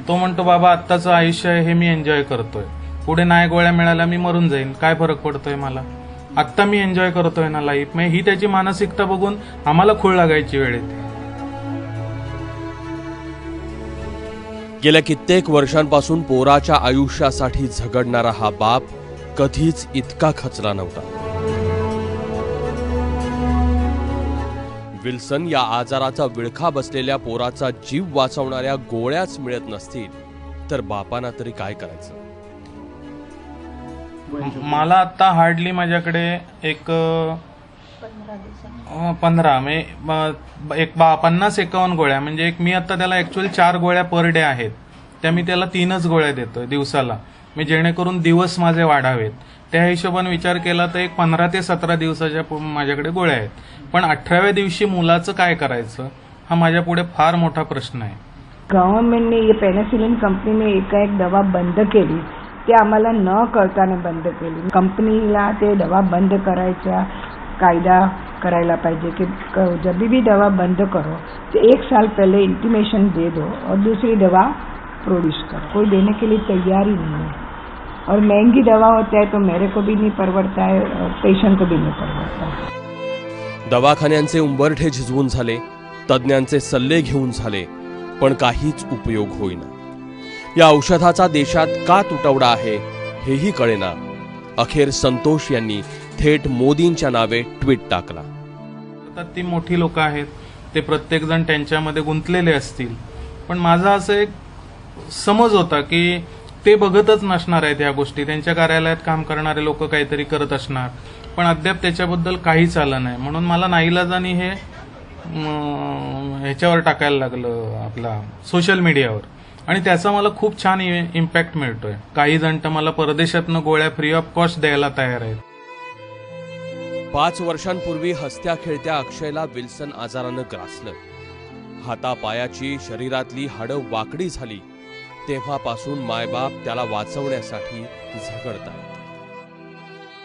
तो म्हणतो बाबा आत्ताचं आयुष्य आहे हे मी एन्जॉय करतोय, पुढे नाही गोळ्या मिळाल्या मी मरून जाईन, काय फरक पडतोय मला, आत्ता मी एन्जॉय करतोय ना लाईफ. ही त्याची मानसिकता बघून आम्हाला खूळ लागायची वेळ येते. गेल्या कित्येक वर्षांपासून पोराच्या आयुष्यासाठी झगडणारा हा बाप कधीच इतका खचला नव्हता. विल्सन या आजाराचा विळखा बसलेल्या पोराचा जीव वाचवणाऱ्या गोळ्याच मिळत नसतील तर बापांना तरी काय करायचं. मला आता हार्डली माझ्याकडे एक 50-51 गोळ्या, म्हणजे मी आता त्याला ऍक्च्युअली 4 गोळ्या पर डे आहेत, त्या मी त्याला 3च गोळ्या देतोय दिवसाला, मी जेणेकरून दिवस माझे वाढावेत. त्या हिशोबाने विचार केला तर एक 15 ते 17 दिवसाच्या माझ्याकडे गोळ्या आहेत. पण 18व्या दिवशी मुलाचं काय करायचं हा माझ्या पुढे फार मोठा प्रश्न आहे. गव्हर्नमेंटने ये पेनिसिलिन कंपनीने एकाएक दवा बंद केली, ते आम्हाला न कळताना बंद केली. कंपनीला ते दवा बंद करायचा कायदा करायला पाहिजे कि जब भी दवा बंद करो तो 1 साल पहले इंटीमेशन दे दो और दूसरी दवा प्रोड्यूस करो. कोई देने के लिए तैयार ही नहीं है और महंगी दवा होता है तो मेरे को भी नहीं परवड़ता है और पेशेंट को भी नहीं परवड़ता है. दवाखान्यांचे उंबरठे झिजवून झाले, तज्ज्ञांचे सल्ले घेऊन झाले, पण काहीच उपयोग होईना. या औषधाचा देशात का तुटवडा आहे हेही कळेना. अखेर संतोष यांनी थेट मोदींच्या नावे ट्विट टाकला. ती मोठी लोक आहेत, ते प्रत्येक जण त्यांच्यामध्ये गुंतलेले असतील, पण माझा असं एक समज होता की ते बघतच नसणार आहेत ह्या गोष्टी, त्यांच्या कार्यालयात काम करणारे लोक काहीतरी करत असणार, पण अद्याप त्याच्याबद्दल काहीच आलं नाही. म्हणून मला नाईलाजाने हे ह्याच्यावर टाकायला लागलं, आपला सोशल मीडियावर, आणि त्याचा मला खूप छान इम्पॅक्ट मिळतोय. काही जण तर मला परदेशातनं गोळ्या फ्री ऑफ कॉस्ट द्यायला तयार आहेत. 5 वर्षांपूर्वी हसत्या खेळत्या अक्षयला विल्सन आजारानं ग्रासलं. हातापायाची, शरीरातली हाडं वाकडी झाली. तेव्हापासून मायबाप त्याला वाचवण्यासाठी झगडतात.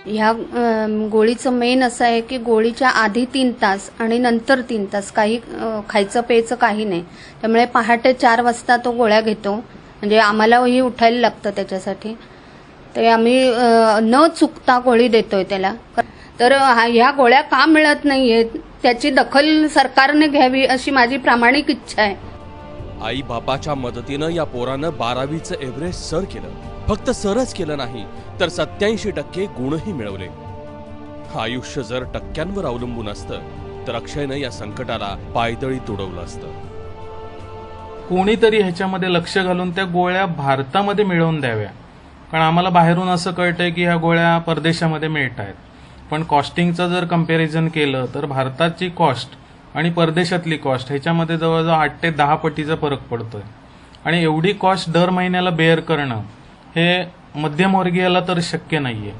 ह्या गोळीचं मेन असं आहे की गोळीच्या आधी 3 तास आणि नंतर 3 तास काही खायचं प्यायचं काही नाही. त्यामुळे पहाटे 4 वाजता तो गोळ्या घेतो, म्हणजे आम्हालाही उठायला लागतं त्याच्यासाठी. ते आम्ही न चुकता गोळी देतोय त्याला. तर ह्या गोळ्या का मिळत नाहीयेत त्याची दखल सरकारने घ्यावी अशी माझी प्रामाणिक इच्छा आहे. आई बापाच्या मदतीनं या पोरानं 12वीचं एव्हरेस्ट सर केलं. फक्त सरच केलं नाही तर 87% गुणही मिळवले. आयुष्य जर टक्क्यांवर अवलंबून असतं तर अक्षयनं या संकटाला पायदळी तुडवलं असतं. कोणीतरी ह्याच्यामध्ये लक्ष घालून त्या गोळ्या भारतामध्ये मिळवून द्याव्या, कारण आम्हाला बाहेरून असं कळतंय की ह्या गोळ्या परदेशामध्ये मिळत आहेत, पण कॉस्टिंगचं जर कम्पॅरिझन केलं तर भारताची कॉस्ट आणि परदेशातली कॉस्ट ह्याच्यामध्ये जवळजवळ 8 ते 10 पटीचा फरक पडतोय. आणि एवढी कॉस्ट दर महिन्याला बेअर करणं हे मध्यमवर्गीयाला तर शक्य नाहीये.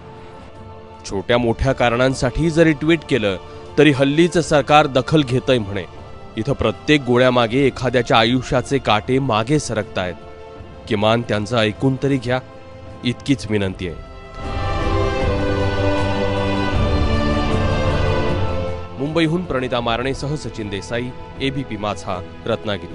छोट्या मोठ्या कारणांसाठी जरी ट्विट केलं तरी हल्लीचं सरकार दखल घेतंय म्हणे. इथं प्रत्येक गोळ्यामागे एखाद्याच्या आयुष्याचे काटे मागे सरकतायत. किमान त्यांचं ऐकून तरी घ्या, इतकीच विनंती आहे. मुंबईहून प्रणिता मारणेसह सचिन देसाई, एबीपी माझा, रत्नागिरी.